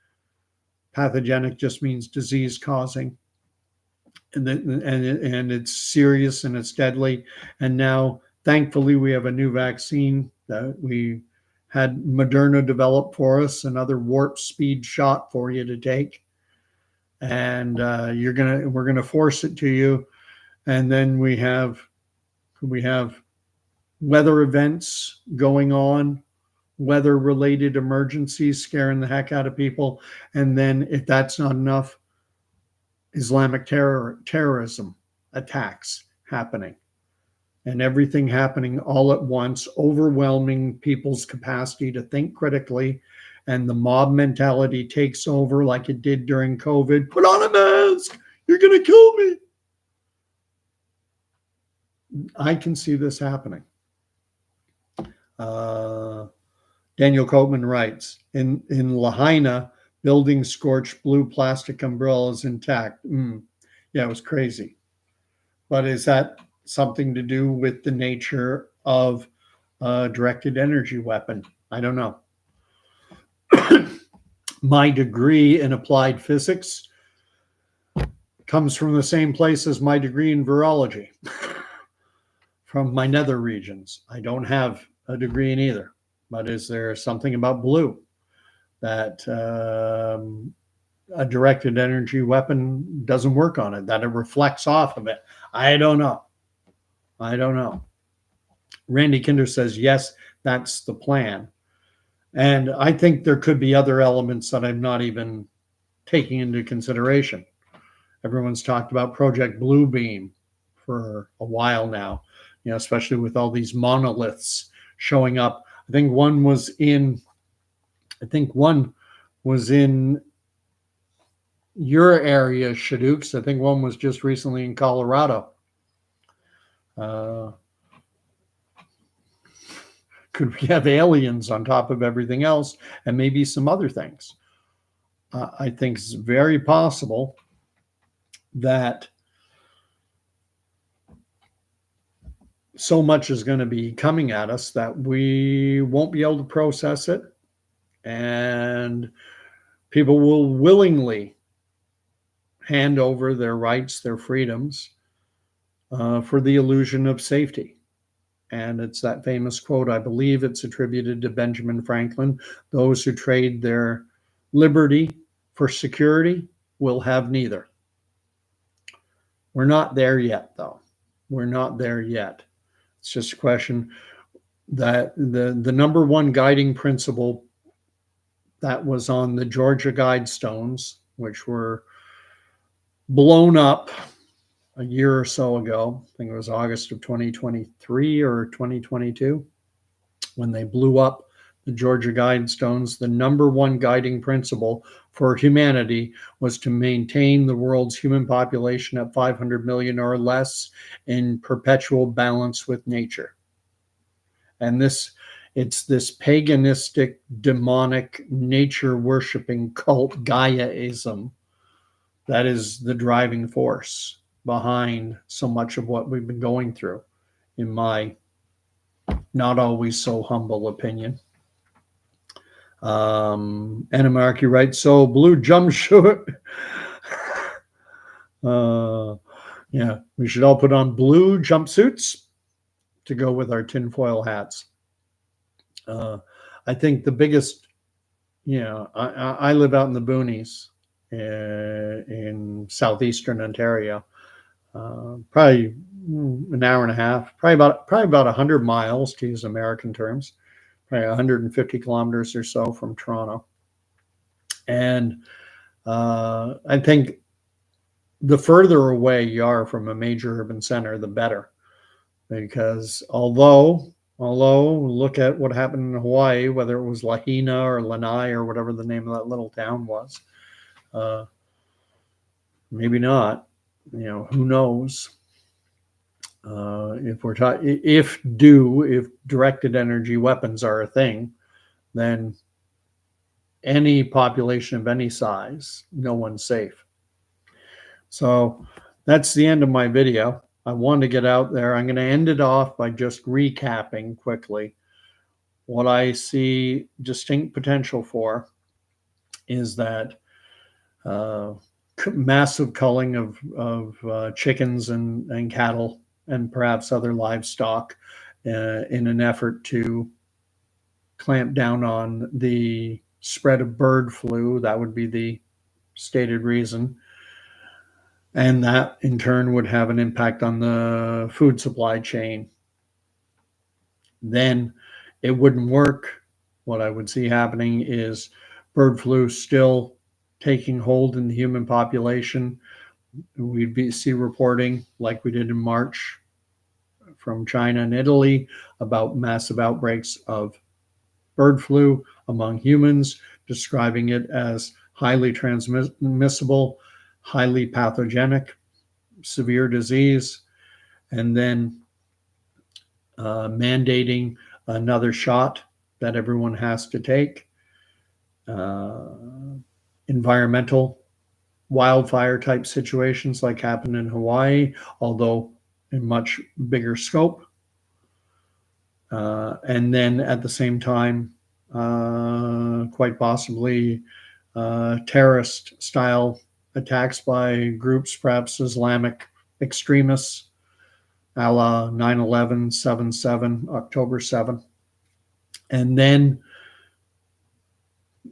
Pathogenic just means disease causing, and it's serious and it's deadly. And now, thankfully, we have a new vaccine that we had Moderna develop for us, another warp speed shot for you to take, and we're gonna force it to you. And then we have weather events going on, weather-related emergencies scaring the heck out of people. And then if that's not enough, Islamic terrorism attacks happening. And everything happening all at once, overwhelming people's capacity to think critically and the mob mentality takes over like it did during COVID. Put on a mask. You're going to kill me. I can see this happening. Daniel Coatman writes, in Lahaina, building scorched blue plastic umbrellas intact. Yeah, it was crazy. But is that something to do with the nature of a directed energy weapon? I don't know. My degree in applied physics comes from the same place as my degree in virology, from my nether regions. I don't have a degree in either, but is there something about blue that a directed energy weapon doesn't work on it, that it reflects off of it? I don't know. Randy Kinder says, yes, that's the plan. And I think there could be other elements that I'm not even taking into consideration. Everyone's talked about Project Bluebeam for a while now, especially with all these monoliths showing up. I think one was in your area, Shadooks. I think one was just recently in Colorado. Could we have aliens on top of everything else and maybe some other things? I think it's very possible that so much is going to be coming at us that we won't be able to process it, and people will willingly hand over their rights, their freedoms, for the illusion of safety. And it's that famous quote, I believe it's attributed to Benjamin Franklin: those who trade their liberty for security will have neither. We're not there yet, though. We're not there yet. It's just a question that the number one guiding principle that was on the Georgia Guidestones, which were blown up a year or so ago, I think it was August of 2023 or 2022, when they blew up the Georgia Guidestones, the number one guiding principle for humanity was to maintain the world's human population at 500 million or less in perpetual balance with nature. And it's this paganistic, demonic, nature-worshiping cult, Gaiaism, that is the driving force behind so much of what we've been going through, in my not always so humble opinion. Anna Markey writes, so blue jumpsuit. Yeah, we should all put on blue jumpsuits to go with our tinfoil hats. I think the biggest, I live out in the boonies in southeastern Ontario. Probably an hour and a half, probably about 100 miles to use American terms, probably 150 kilometers or so from Toronto. And I think the further away you are from a major urban center, the better. Because although look at what happened in Hawaii, whether it was Lahaina or Lanai or whatever the name of that little town was, maybe not. Who knows? If directed energy weapons are a thing, then any population of any size, no one's safe. So that's the end of my video. I wanted to get out there. I'm going to end it off by just recapping quickly. What I see distinct potential for is that massive culling of chickens and cattle and perhaps other livestock in an effort to clamp down on the spread of bird flu. That would be the stated reason. And that in turn would have an impact on the food supply chain. Then it wouldn't work. What I would see happening is bird flu still taking hold in the human population. We'd see reporting like we did in March from China and Italy about massive outbreaks of bird flu among humans describing it as highly transmissible, highly pathogenic, severe disease, and then mandating another shot that everyone has to take. Environmental wildfire type situations like happened in Hawaii, although in much bigger scope. And then at the same time, quite possibly terrorist style attacks by groups, perhaps Islamic extremists, a la 9/11, 7/7, October 7. And then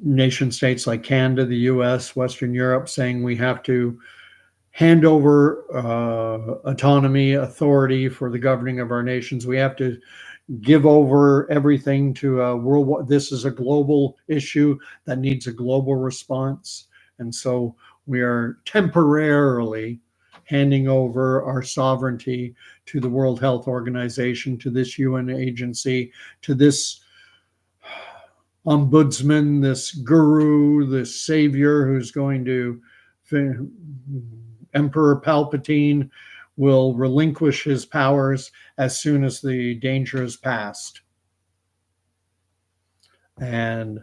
nation states like Canada, the US, Western Europe saying we have to hand over autonomy, authority for the governing of our nations. We have to give over everything to a world. This is a global issue that needs a global response. And so we are temporarily handing over our sovereignty to the World Health Organization, to this UN agency, to this ombudsman, this guru, this savior who's going to, Emperor Palpatine will relinquish his powers as soon as the danger is past. And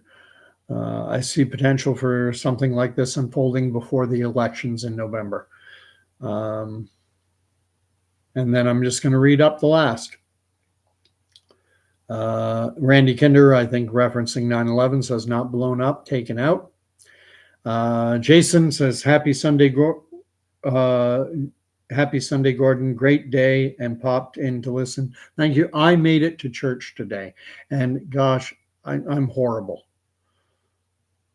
I see potential for something like this unfolding before the elections in November. And then I'm just going to read up the last. Randy Kinder, I think, referencing 9/11, says not blown up, taken out. Jason says, happy Sunday, Gordon. Great day, and popped in to listen. Thank you. I made it to church today, and gosh, I'm horrible.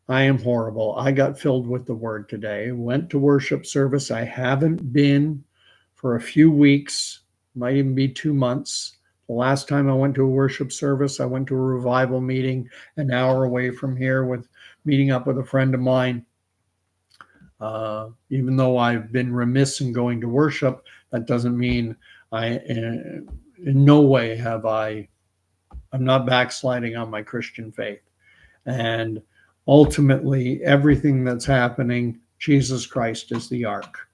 I am horrible. I got filled with the word today. Went to worship service. I haven't been for a few weeks, might even be 2 months. The last time I went to a worship service, I went to a revival meeting an hour away from here, with meeting up with a friend of mine. Even though I've been remiss in going to worship, that doesn't mean in no way I'm not backsliding on my Christian faith. And ultimately, everything that's happening, Jesus Christ is the ark.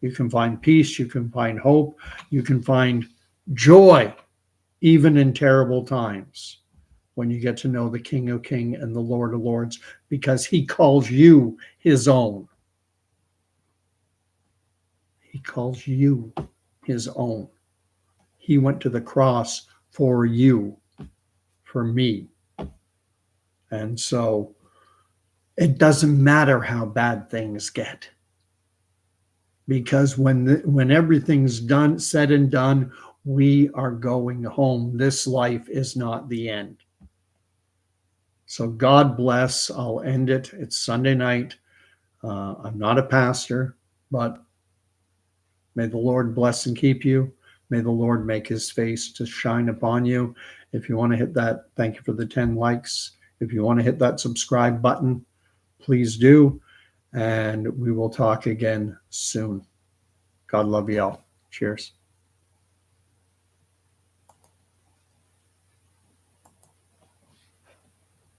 You can find peace, you can find hope, you can find joy, even in terrible times, when you get to know the King of Kings and the Lord of Lords, because he calls you his own. He calls you his own. He went to the cross for you, for me. And so it doesn't matter how bad things get, because when everything's done, said and done, we are going home. This life is not the end. So God bless. I'll end it. It's Sunday night. I'm not a pastor, but may the Lord bless and keep you. May the Lord make his face to shine upon you. If you want to hit that, thank you for the 10 likes. If you want to hit that subscribe button, please do. And we will talk again soon. God love you all. Cheers.